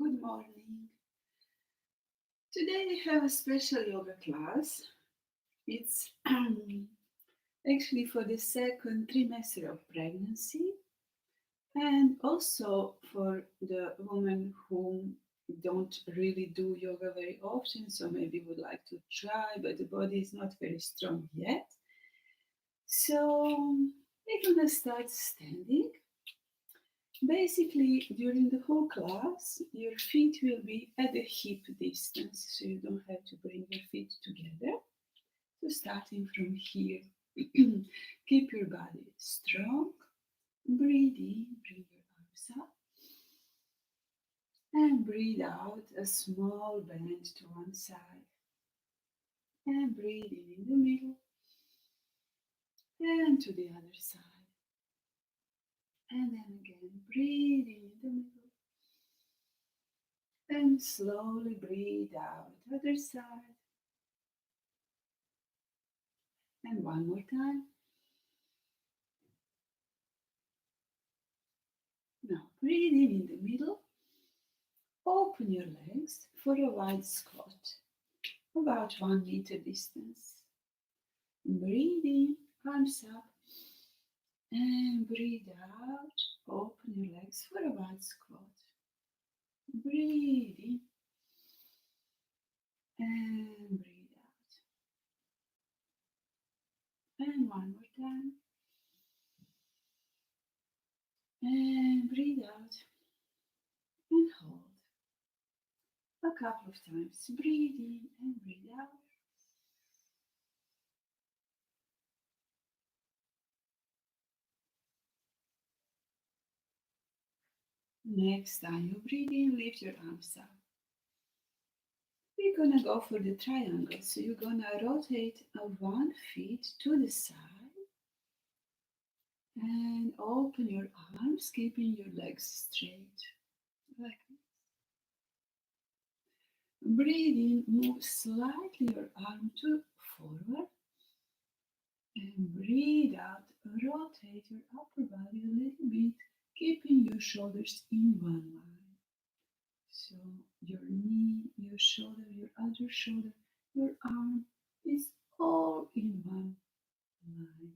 Good morning. Today we have a special yoga class. It's actually for the second trimester of pregnancy and also for the women who don't really do yoga very often, so maybe would like to try, but the body is not very strong yet. So we're gonna start standing. Basically, during the whole class, your feet will be at the hip distance, so you don't have to bring your feet together. So, starting from here, keep your body strong. Breathe in, bring your arms up, and breathe out a small bend to one side. And breathe in the middle, and to the other side. And then again, breathe in the middle. And slowly breathe out, other side. And one more time. Now breathe in the middle. Open your legs for a wide squat, about 1 meter distance. Breathe in, arms up, and breathe out. Open your legs for a wide squat. Breathe in and breathe out. And one more time. And breathe out and hold. A couple of times. Breathe in and breathe out. Next time you breathe in, lift your arms up. We're gonna go for the triangle. So you're gonna rotate one foot to the side and open your arms, keeping your legs straight. Like this. Breathe in, move slightly your arm to forward. And breathe out, rotate your upper body a little bit, keeping your shoulders in one line. So your knee, your shoulder, your other shoulder, your arm is all in one line.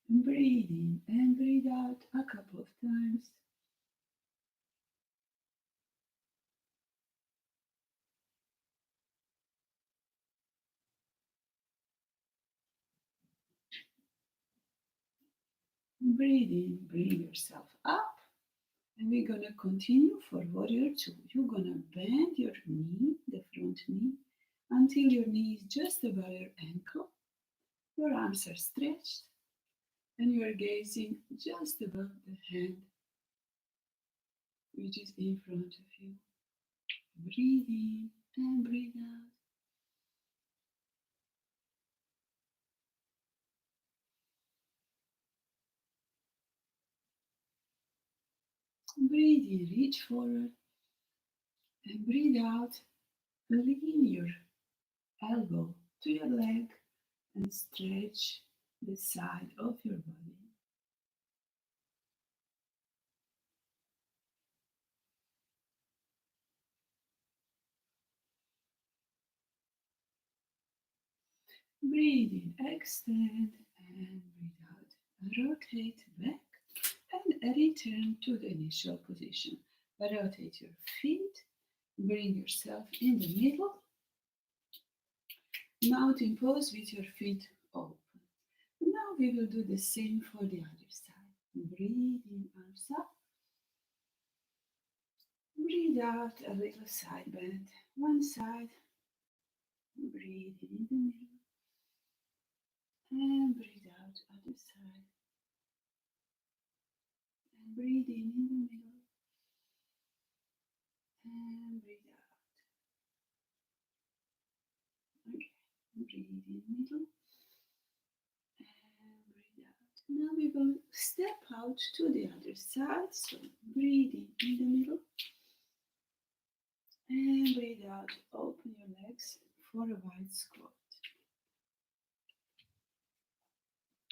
And breathe in and breathe out a couple of times. Breathe in, bring yourself up. And we're gonna continue for warrior two. You're gonna bend your knee, the front knee, until your knee is just above your ankle. Your arms are stretched and you are gazing just above the hand which is in front of you. Breathe in and breathe out. Breathe in, reach forward and breathe out. Lean your elbow to your leg and stretch the side of your body. Breathe in, extend and breathe out. Rotate back and return to the initial position. Rotate your feet, bring yourself in the middle. Mountain pose with your feet open. Now we will do the same for the other side. Breathe in, arms up. Breathe out, a little side bend. One side. Breathe in the middle. And breathe out, other side. And breathe in the middle. And breathe out. Okay. Breathe in middle. And breathe out. Now we will step out to the other side. So breathe in the middle. And breathe out. Open your legs for a wide squat.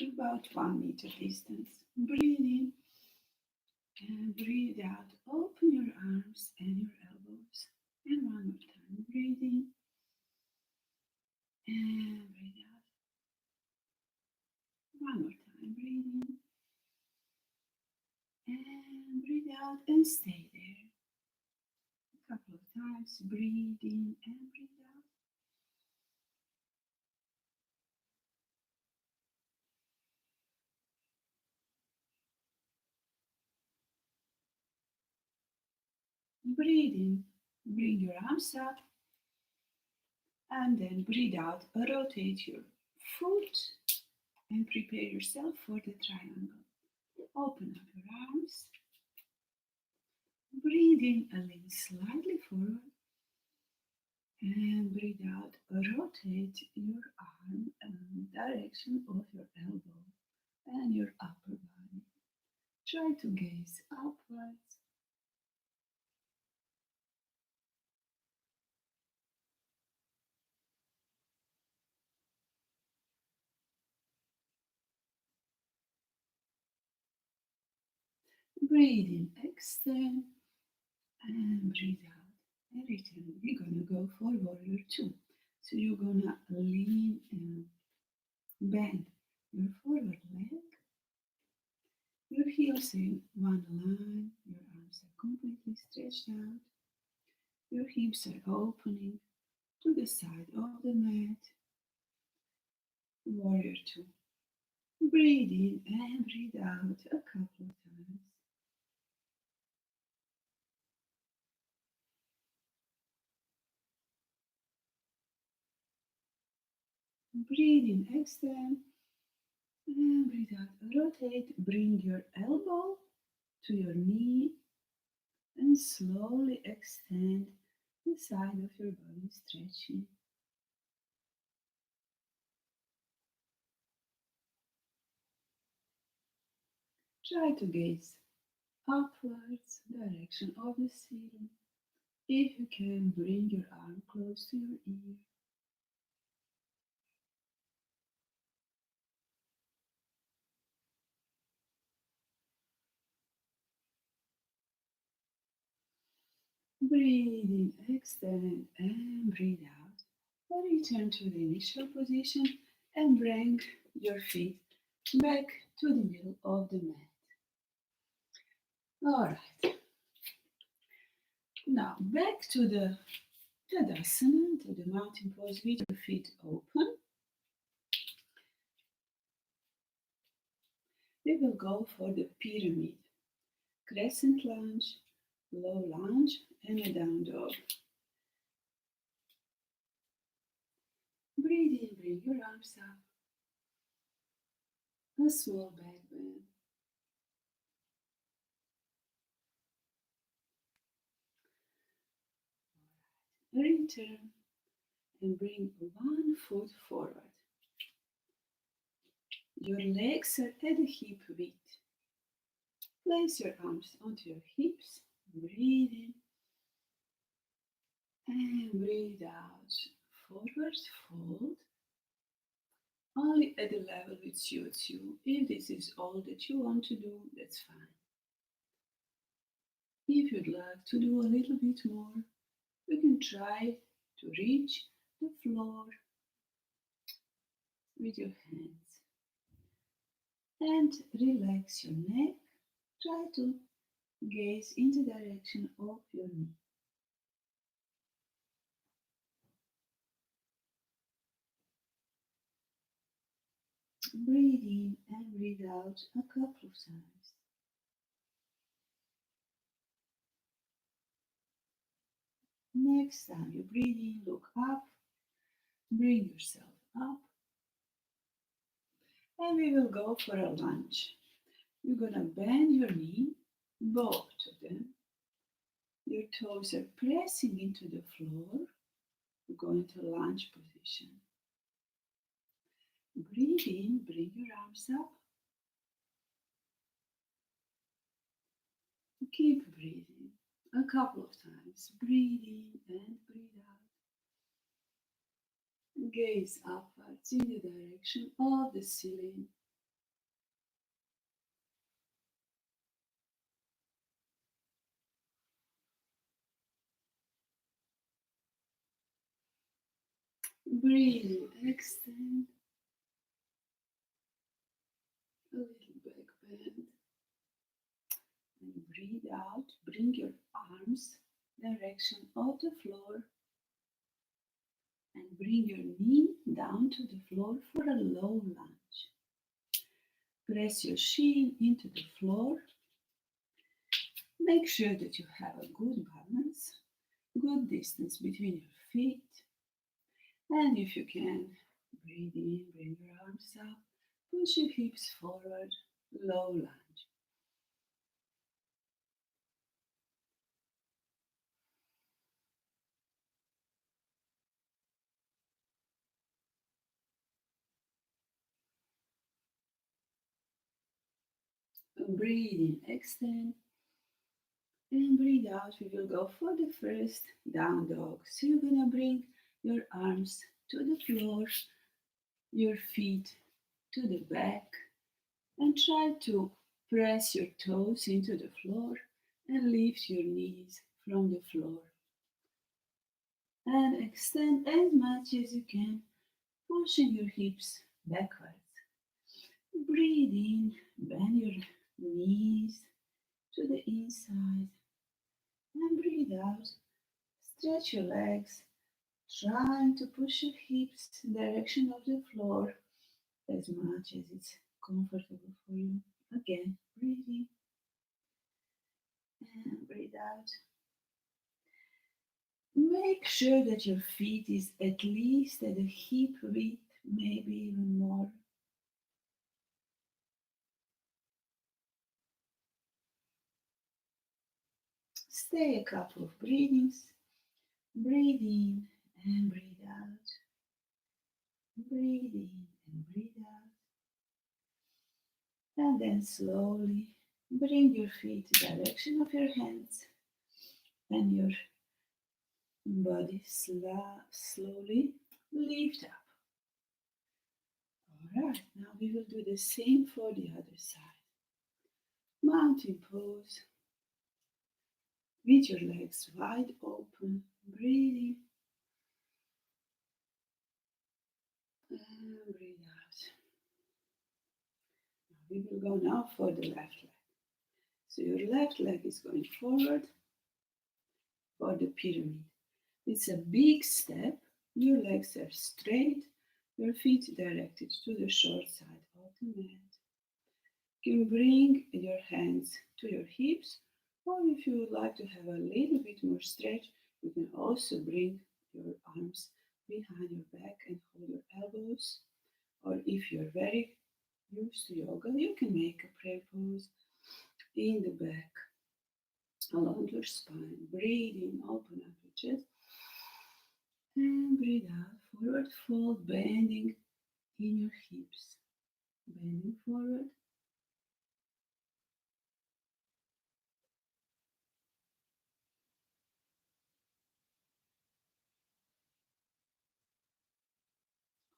About 1 meter distance. Breathe in And breathe out. Open your arms and your elbows. And one more time. Breathe in and breathe out. One more time. Breathe in and breathe out and stay there. A couple of times. Breathe in and breathe out. Breathe in. Bring your arms up and then breathe out. Rotate your foot and prepare yourself for the triangle. Open up your arms. Breathe in a little slightly forward and breathe out. Rotate your arm in the direction of your elbow and your upper body. Try to gaze upwards. Breathe in, extend, and breathe out. And return. We're gonna go for warrior two. So you're gonna lean and bend your forward leg. Your heels in one line. Your arms are completely stretched out. Your hips are opening to the side of the mat. Warrior two. Breathe in and breathe out a couple of times. Breathe in, extend, and breathe out. Rotate, bring your elbow to your knee and slowly extend the side of your body, stretching. Try to gaze upwards, direction of the ceiling. If you can, bring your arm close to your ear. Breathe in, extend, and breathe out. Return to the initial position and bring your feet back to the middle of the mat. All right. Now back to the Tadasana, to the mountain pose with your feet open. We will go for the pyramid, crescent lunge, low lunge, and a down dog. Breathe in, bring your arms up. A small back bend. Return and bring one foot forward. Your legs are at the hip width. Place your arms onto your hips. Breathe in and breathe out. Forward fold. Only at the level which suits you. If this is all that you want to do, that's fine. If you'd like to do a little bit more, you can try to reach the floor with your hands and relax your neck. Try to gaze in the direction of your knee. Breathe in and breathe out a couple of times. Next time you breathe in, look up, bring yourself up, and we will go for a lunge. You're gonna bend your knee, both of them. Your toes are pressing into the floor. You go into lunge position. Breathe in, bring your arms up. Keep breathing a couple of times. Breathe in and breathe out. Gaze upwards in the direction of the ceiling. Breathe in, extend a little back bend. And breathe out, bring your arms direction of the floor and bring your knee down to the floor for a low lunge. Press your shin into the floor. Make sure that you have a good balance, good distance between your feet. And if you can, breathe in, bring your arms up, push your hips forward, low lunge. Breathe in, extend, and breathe out. We will go for the first down dog. So you're gonna bring your arms to the floor, your feet to the back, and try to press your toes into the floor and lift your knees from the floor. And extend as much as you can, pushing your hips backwards. Breathe in, bend your knees to the inside, and breathe out. Stretch your legs, trying to push your hips in the direction of the floor as much as it's comfortable for you. Again, breathe in and breathe out. Make sure that your feet is at least at the hip width, maybe even more. Stay a couple of breathings. Breathe in and breathe out. Breathe in and breathe out. And then slowly bring your feet to the direction of your hands and your body slowly lift up. Alright, now we will do the same for the other side. Mountain pose with your legs wide open, breathing and breathe out. We will go now for the left leg. So your left leg is going forward for the pyramid. It's a big step. Your legs are straight, your feet directed to the short side of the mat. You can bring your hands to your hips, or if you would like to have a little bit more stretch, you can also bring your arms behind your back and hold your elbows. Or if you're very used to yoga, you can make a prayer pose in the back along your spine. Breathe in, open up your chest, and breathe out. Forward fold, bending in your hips. Bending forward.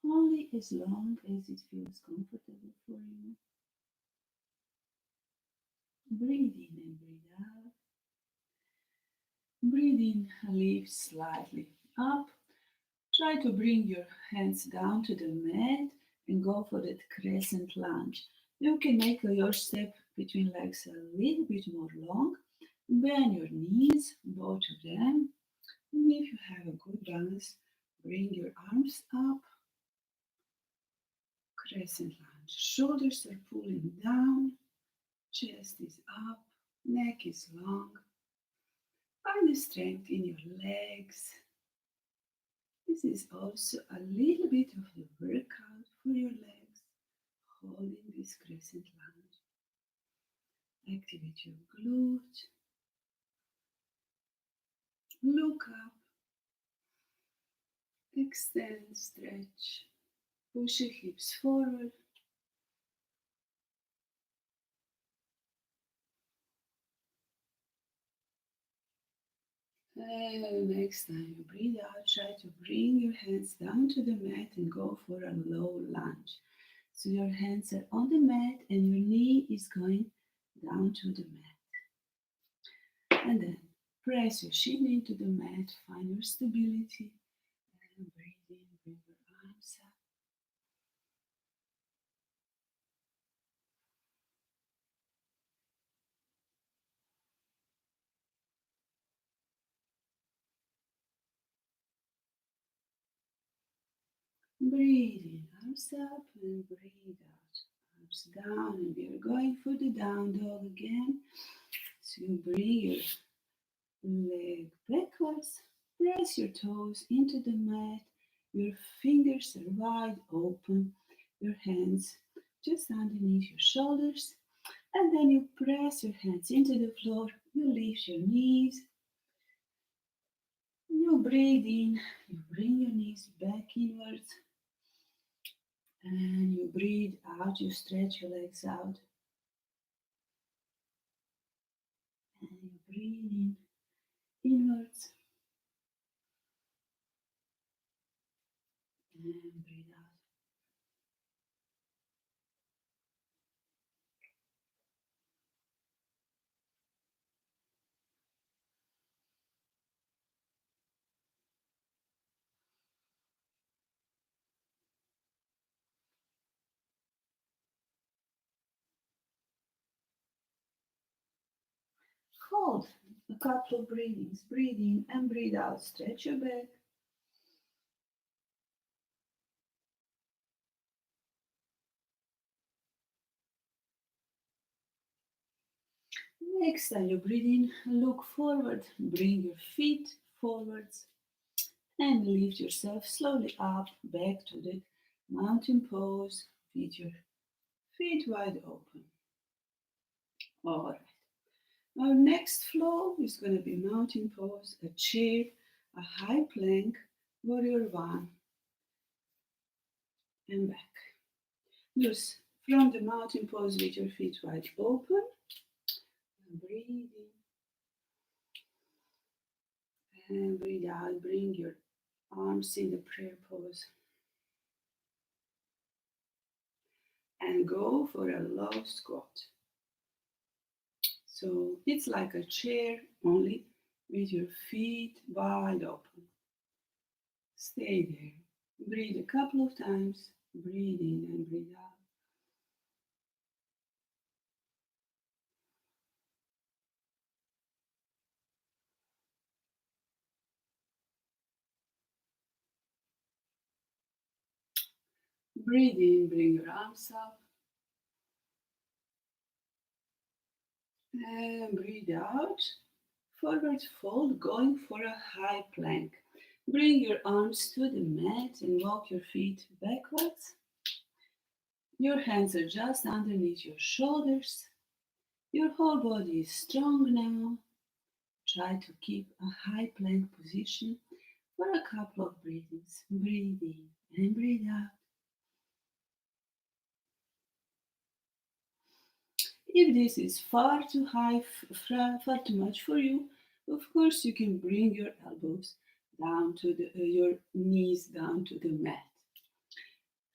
Only as long as it feels comfortable for you. Breathe in and breathe out. Breathe in, lift slightly up. Try to bring your hands down to the mat and go for that crescent lunge. You can make your step between legs a little bit more long. Bend your knees, both of them. And if you have a good balance, bring your arms up. Crescent lunge. Shoulders are pulling down. Chest is up. Neck is long. Find the strength in your legs. This is also a little bit of the workout for your legs, holding this crescent lunge. Activate your glute. Look up. Extend, stretch. Push your hips forward. And next time you breathe out, try to bring your hands down to the mat and go for a low lunge. So your hands are on the mat and your knee is going down to the mat. And then press your shin into the mat, find your stability, and breathe in, breathe arms up. Breathe in, arms up, and breathe out, arms down. And we are going for the down dog again. So you bring your leg backwards, press your toes into the mat, your fingers are wide open, your hands just underneath your shoulders, and then you press your hands into the floor, you lift your knees, you breathe in, you bring your knees back inwards, and you breathe out, you stretch your legs out, and you breathe in, inwards, and breathe out. Hold a couple of breathings. Breathe in and breathe out. Stretch your back. Next time you breathe in, look forward. Bring your feet forwards and lift yourself slowly up back to the mountain pose with your feet wide open. All right. Our next flow is going to be mountain pose, a chair, a high plank, warrior one, and back. Just from the mountain pose with your feet wide open. Breathe in and breathe out. Bring your arms in the prayer pose. And go for a low squat. So it's like a chair only with your feet wide open. Stay there. Breathe a couple of times. Breathe in and breathe out. Breathe in, bring your arms up. And breathe out. Forward fold, going for a high plank. Bring your arms to the mat and walk your feet backwards. Your hands are just underneath your shoulders. Your whole body is strong now. Try to keep a high plank position for a couple of breathings. Breathe in and breathe out. If this is far too high, far too much for you, of course you can bring your elbows down to your knees down to the mat.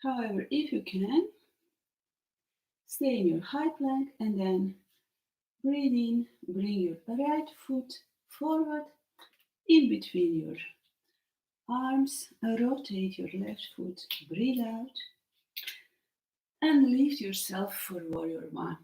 However, if you can, stay in your high plank and then breathe in, bring your right foot forward in between your arms, rotate your left foot, breathe out, and lift yourself for warrior one.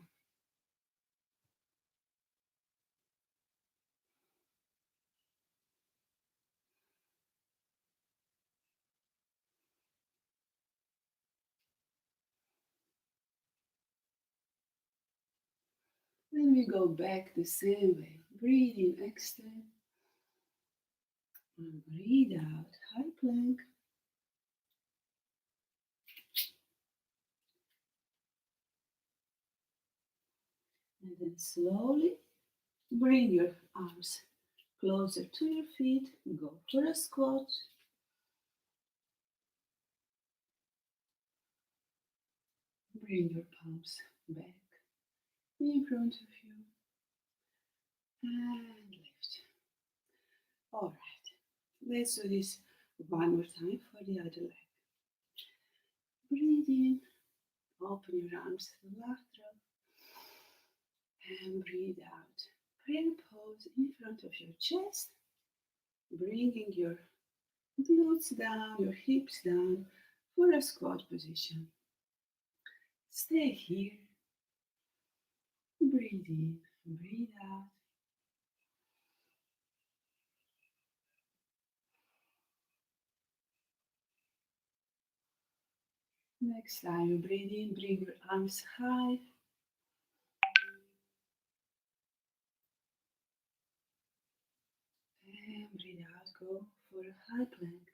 Then we go back the same way. Breathe in, extend, and breathe out, high plank. And then slowly bring your arms closer to your feet. Go for a squat. Bring your palms back in front of you and lift. All right, let's do this one more time for the other leg. Breathe in, open your arms lateral, and breathe out. Prayer pose in front of your chest, bringing your glutes down, your hips down for a squat position. Stay here. Breathe in, breathe out. Next time you breathe in, bring your arms high. And breathe out, go for a high plank.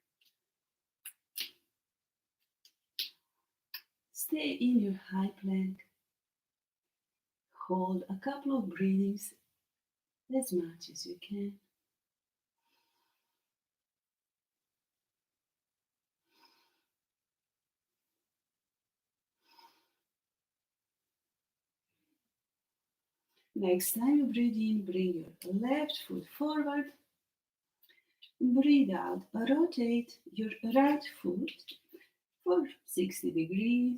Stay in your high plank. Hold a couple of breathings as much as you can. Next time you breathe in, bring your left foot forward. Breathe out, rotate your right foot for 60 degrees.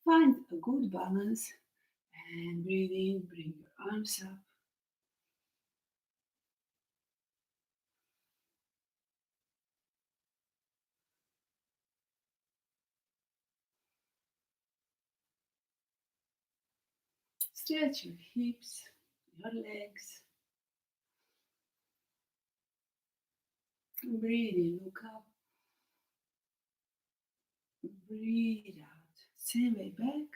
Find a good balance and breathe in, bring your arms up. Stretch your hips, your legs. Breathe in, look up. Breathe out. Same way back.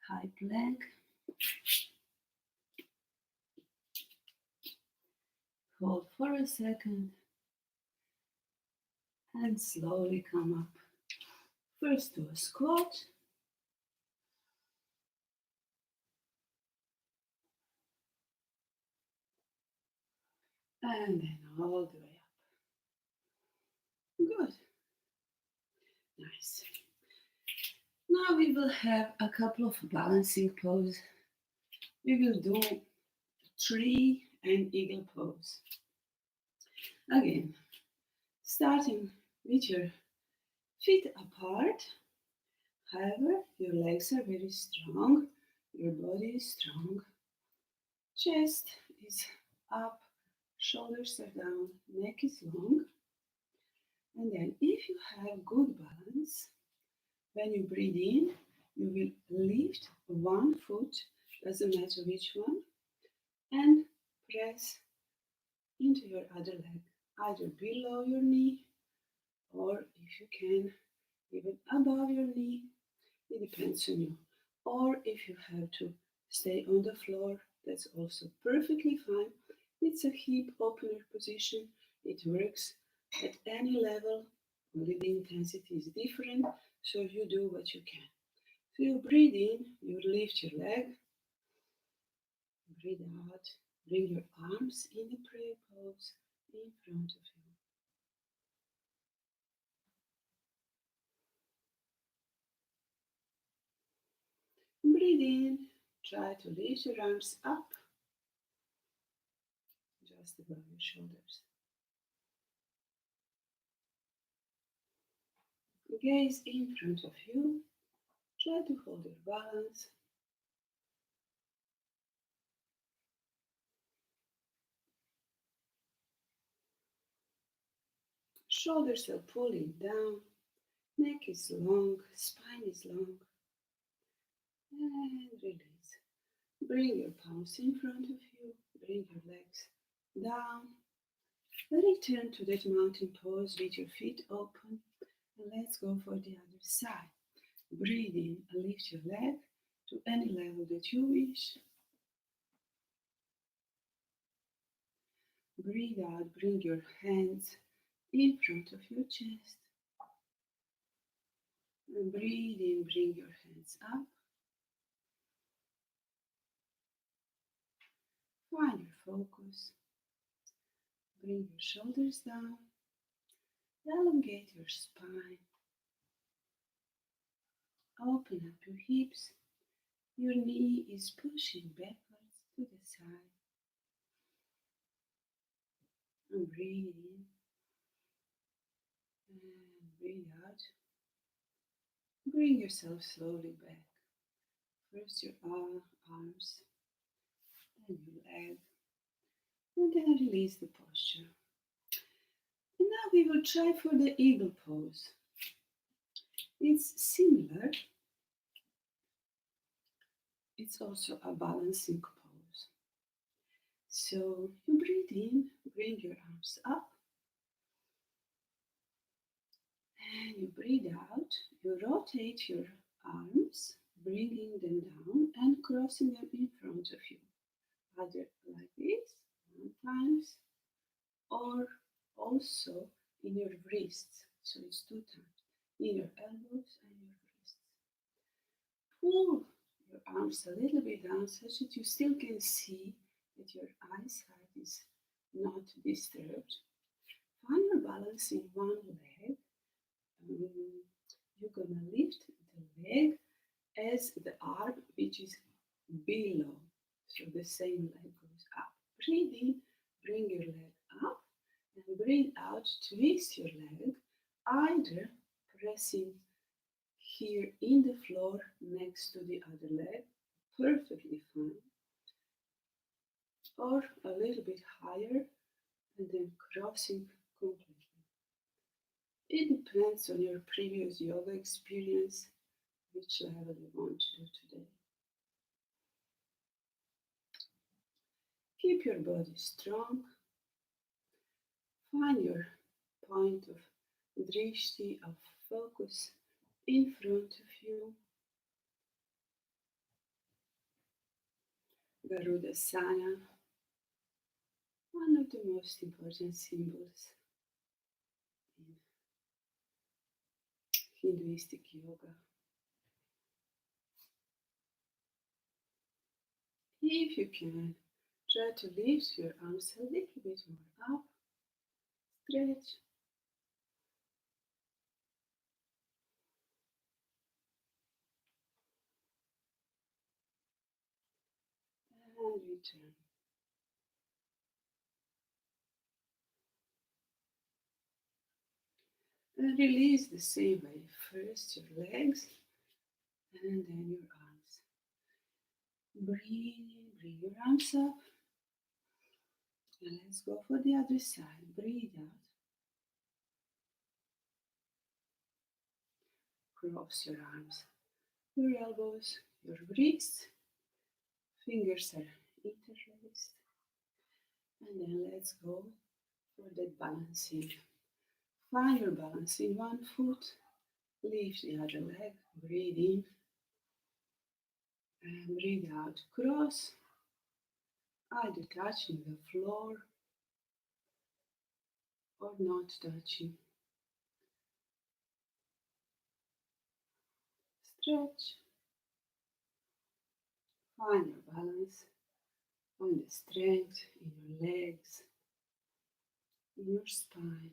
High plank. Hold for a second and slowly come up. First to a squat. And then all the way up. Good. Nice. Now we will have a couple of balancing poses. We will do tree and eagle pose. Again, starting with your feet apart. However, your legs are very strong, your body is strong, chest is up, shoulders are down, neck is long. And then if you have good balance, when you breathe in, you will lift one foot, doesn't matter which one, and press into your other leg, either below your knee or if you can, even above your knee. It depends on you. Or if you have to stay on the floor, that's also perfectly fine. It's a hip opener position. It works at any level. Only the intensity is different, so you do what you can. So you breathe in, you lift your leg, breathe out, bring your arms in the prayer pose in front of you. Breathe in, try to lift your arms up, just above your shoulders. Gaze in front of you, try to hold your balance. Shoulders are pulling down, neck is long, spine is long. And release. Bring your palms in front of you, bring your legs down. Return to that mountain pose with your feet open. And let's go for the other side. Breathe in and lift your leg to any level that you wish. Breathe out, bring your hands in front of your chest. And breathe in, bring your hands up. Find your focus. Bring your shoulders down. Elongate your spine. Open up your hips. Your knee is pushing backwards to the side. And breathe in. And breathe out. Bring yourself slowly back. First your arms, then your leg, and then release the posture. And now we will try for the eagle pose. It's similar, it's also a balancing pose. So you breathe in, bring your arms up, and you breathe out. You rotate your arms, bringing them down and crossing them in front of you. Either like this, one times, or also in your wrists. So it's two times. In your elbows and your wrists. Pull your arms a little bit down such that you still can see that your eyesight is not disturbed. Find your balance in one leg. You're gonna lift the leg as the arm which is below. So the same leg goes up. Breathe in, bring your leg up, and breathe out, twist your leg, either pressing here in the floor next to the other leg, perfectly fine, or a little bit higher and then crossing completely. It depends on your previous yoga experience, which level you want to do today. Keep your body strong. Find your point of drishti, of focus in front of you. Garudasana, one of the most important symbols in Hinduistic yoga. If you can, try to lift your arms a little bit more up, stretch, and return. And release the same way. First your legs and then your arms. Breathe in, bring your arms up. And let's go for the other side. Breathe out. Cross your arms, your elbows, your wrists. Fingers are interlaced. And then let's go for that balancing. Find your balance in one foot. Lift the other leg. Breathe in. And breathe out. Cross. Either touching the floor or not touching. Stretch. Find your balance. Find the strength in your legs, in your spine.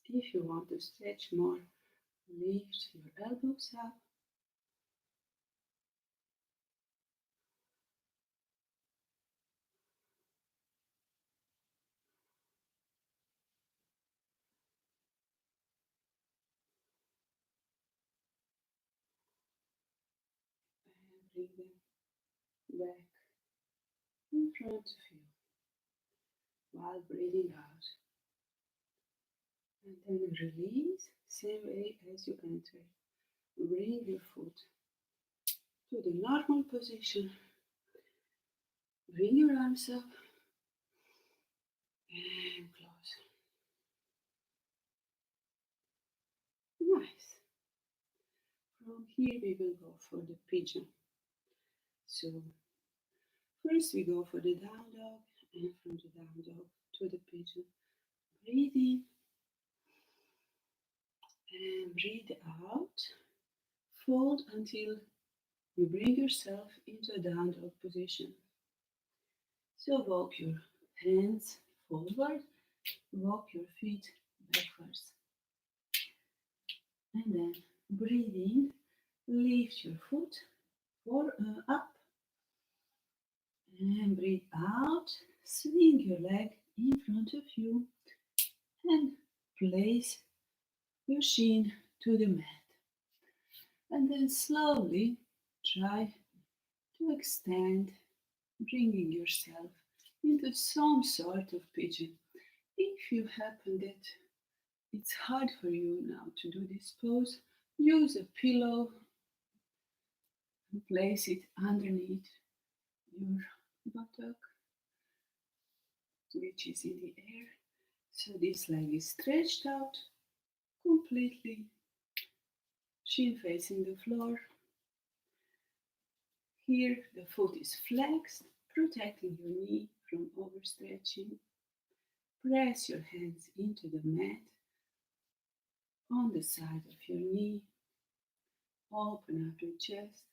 If you want to stretch more, lift your elbows up. And bring them back in front of you while breathing out. And then release, same way as you enter. Bring your foot to the normal position. Bring your arms up and close. Nice. From here we will go for the pigeon. So first we go for the down dog, and from the down dog to the pigeon. Breathe in and breathe out. Fold until you bring yourself into a down dog position. So walk your hands forward, walk your feet backwards. And then breathe in, lift your foot up, and breathe out. Swing your leg in front of you and place your shin to the mat. And then slowly try to extend, bringing yourself into some sort of pigeon. If you happen that it's hard for you now to do this pose, use a pillow and place it underneath your buttock, which is in the air. So this leg is stretched out completely, shin facing the floor. Here the foot is flexed, protecting your knee from overstretching. Press your hands into the mat on the side of your knee. Open up your chest.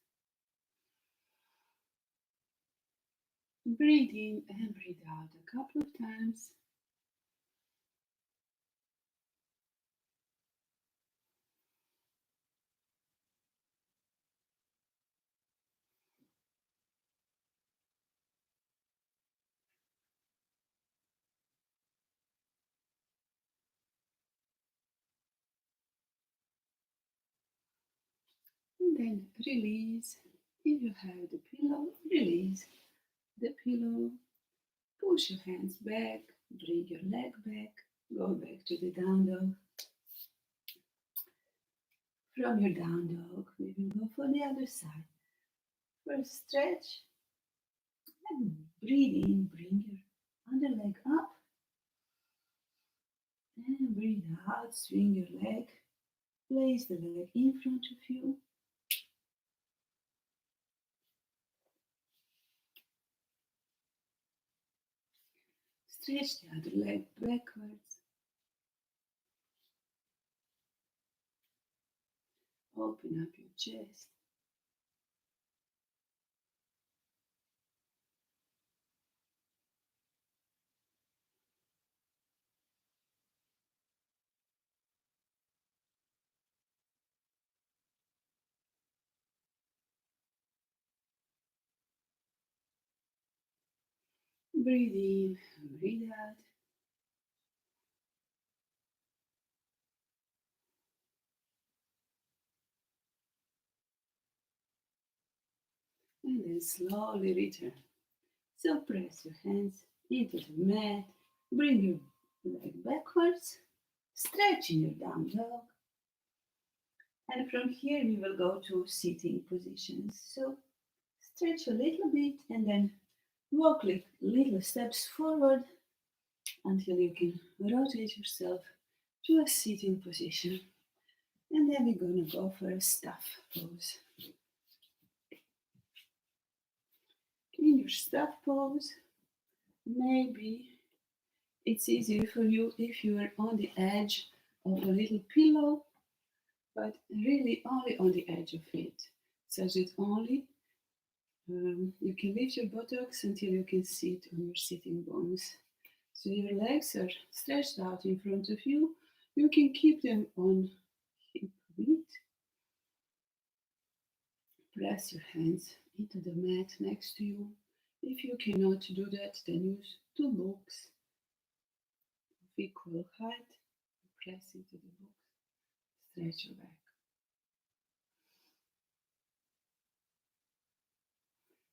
Breathe in and breathe out a couple of times. And then release. If you have the pillow, release the pillow. Push your hands back. Bring your leg back. Go back to the down dog. From your down dog, we will go for the other side. First stretch and breathe in. Bring your underleg up. And breathe out. Swing your leg. Place the leg in front of you. Stretch the other leg backwards. Open up your chest. Breathe in, breathe out. And then slowly return. So press your hands into the mat. Bring your leg backwards. Stretch in your down dog. And from here we will go to sitting positions. So stretch a little bit and then walk little steps forward until you can rotate yourself to a sitting position. And then we're gonna go for a staff pose. In your staff pose, maybe it's easier for you if you are on the edge of a little pillow, but really only on the edge of it, such that only you can lift your buttocks until you can sit on your sitting bones. So your legs are stretched out in front of you. You can keep them on hip width. Press your hands into the mat next to you. If you cannot do that, then use two books of equal height. Press into the books. Stretch your back.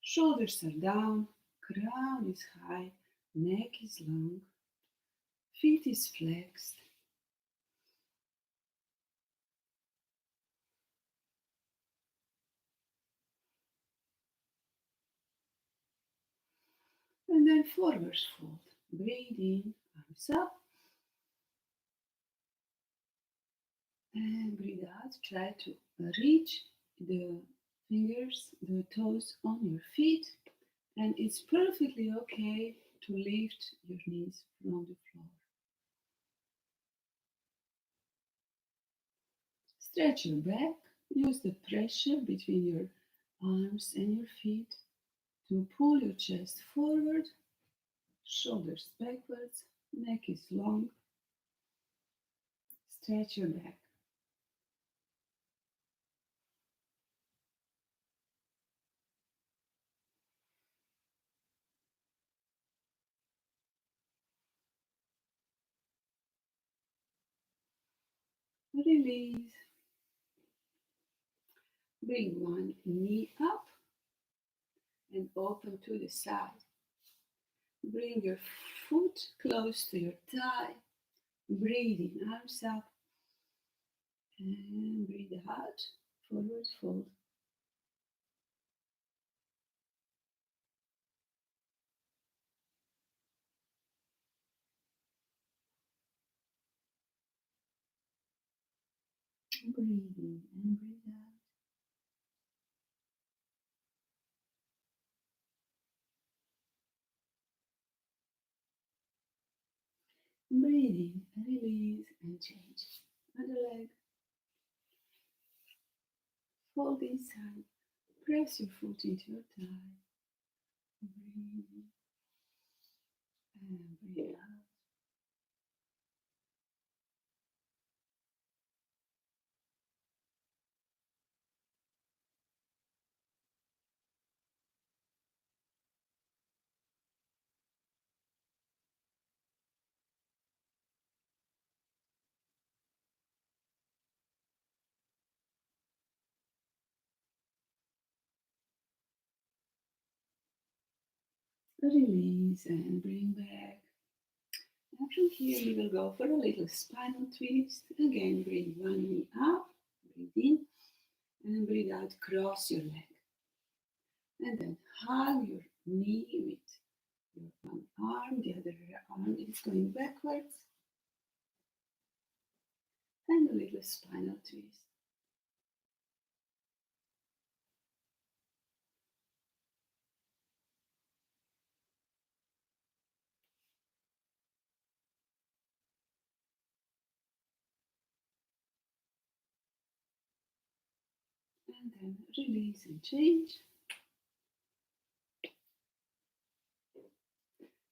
Shoulders are down, crown is high, neck is long, feet is flexed. And then forward fold. Breathe in, arms up. And breathe out. Try to reach the fingers, the toes on your feet. And it's perfectly okay to lift your knees from the floor. Stretch your back. Use the pressure between your arms and your feet to pull your chest forward, shoulders backwards, neck is long. Stretch your back. Release. Bring one knee up and open to the side. Bring your foot close to your thigh. Breathe in, arms up, and breathe out, forward fold. Breathe in and breathe out. Breathe in, release and change. Other leg, fold inside. Press your foot into your thigh. Breathe in and breathe out. Release and bring back. Now from here we will go for a little spinal twist. Again, bring one knee up, breathe in, and breathe out, cross your leg. And then hug your knee with your one arm, the other arm is going backwards, and a little spinal twist. And then release and change.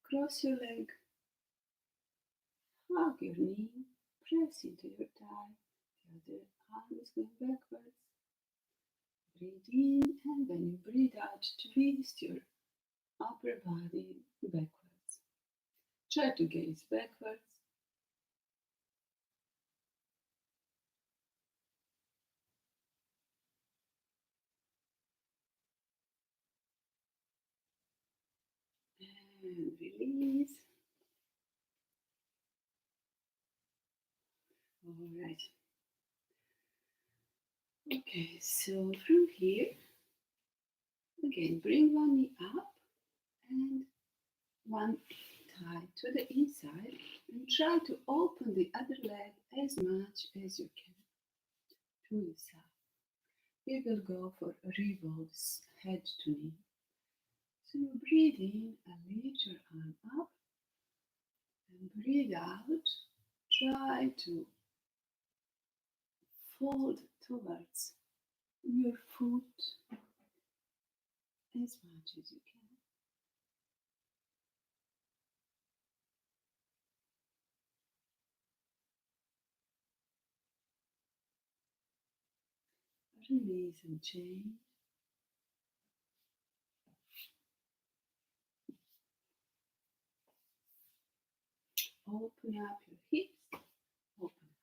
Cross your leg, hug your knee, press into your thigh, the other arm is going backwards. Breathe in, and when you breathe out, twist your upper body backwards. Try to gaze backwards. And release. All right. Okay, so from here, again, bring one knee up and one thigh to the inside and try to open the other leg as much as you can to the side. We will go for revolves head to knee. So you breathe in and lift your arm up and breathe out. Try to fold towards your foot as much as you can. Release and change. Open up your hips. Open up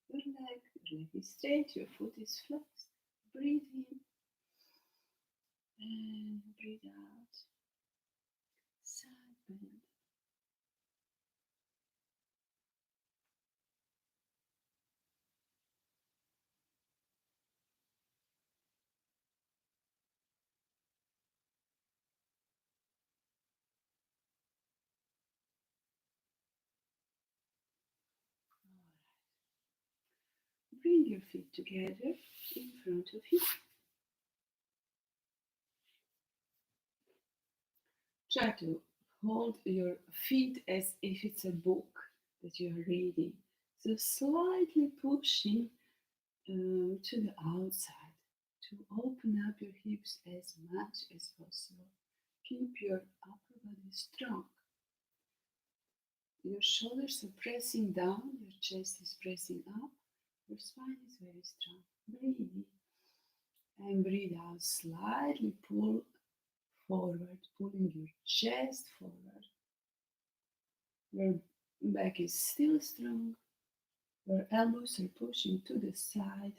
your leg. Your leg is straight. Your foot is flexed. Breathe in and breathe out. Side bend. Bring your feet together in front of you. Try to hold your feet as if it's a book that you are reading. So slightly pushing to the outside to open up your hips as much as possible. Keep your upper body strong. Your shoulders are pressing down, your chest is pressing up, your spine is very strong. Breathe in and breathe out. Slightly pull forward, pulling your chest forward. Your back is still strong. Your elbows are pushing to the side.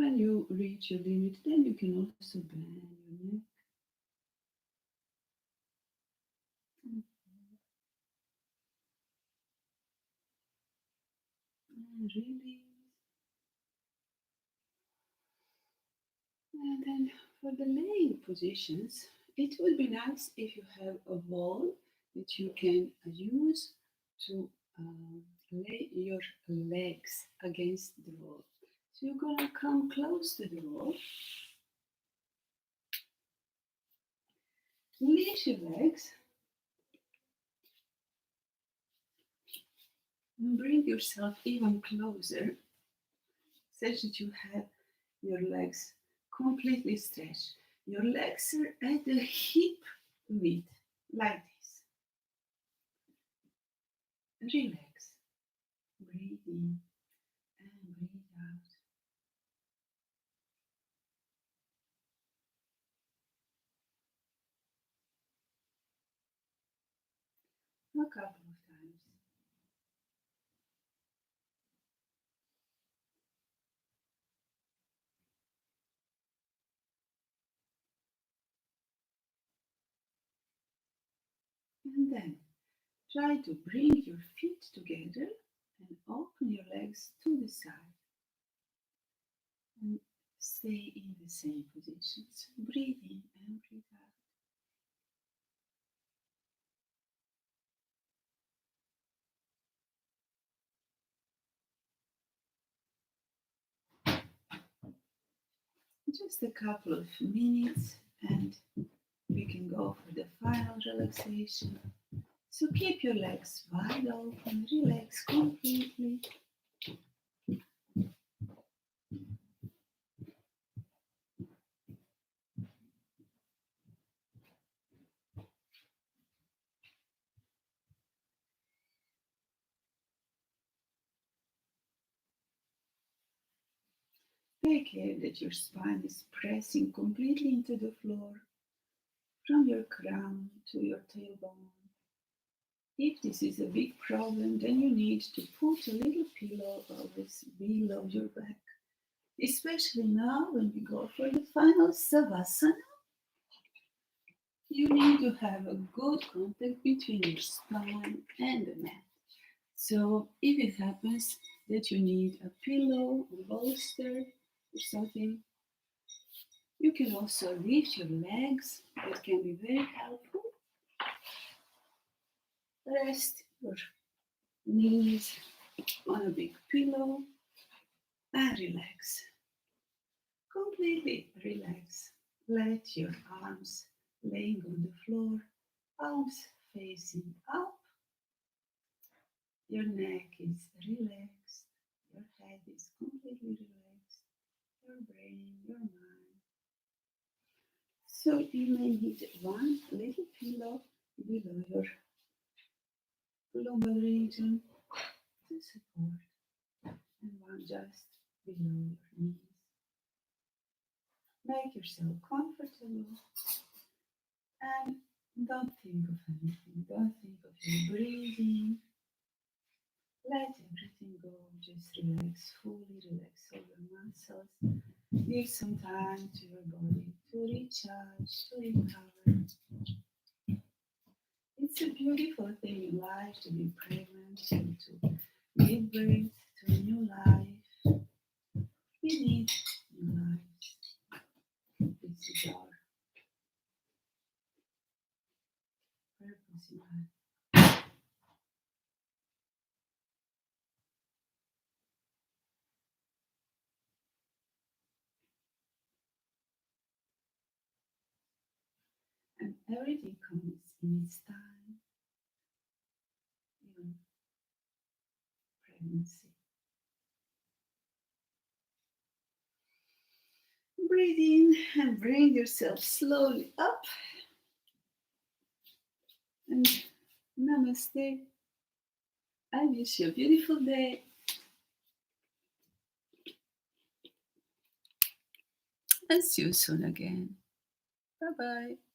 when you reach your limit, then you can also bend your neck. And release. And then for the laying positions, it would be nice if you have a wall that you can use to lay your legs against the wall. So you're gonna come close to the wall, lift your legs, and bring yourself even closer, such that you have your legs completely stretched. Your legs are at the hip width, like this. Relax. Breathe in and breathe out. A couple of times. And then try to bring your feet together and open your legs to the side. And stay in the same positions. Breathe in and breathe out. Just a couple of minutes and we can go for the final relaxation. So keep your legs wide open, relax completely. Take care that your spine is pressing completely into the floor, from your crown to your tailbone. If this is a big problem, then you need to put a little pillow always below your back. Especially now when we go for the final savasana, you need to have a good contact between your spine and the mat. So if it happens that you need a pillow, a bolster, or something, you can also lift your legs. That can be very helpful. Rest your knees on a big pillow and relax. Completely relax. Let your arms laying on the floor, arms facing up. Your neck is relaxed. Your head is completely relaxed. Your brain, your mind. So you may need one little pillow below your lumbar region to support, and one just below your knees. Make yourself comfortable and don't think of anything. Don't think of your breathing. Let everything go. Just relax, fully relax all your muscles. Give some time to your body to recharge, to recover. It's a beautiful thing in life to be pregnant and to give birth to a new life. We need new lives. This is our purpose in life. And everything comes in its time, even pregnancy. Breathe in and bring yourself slowly up. And namaste. I wish you a beautiful day. And see you soon again. Bye bye.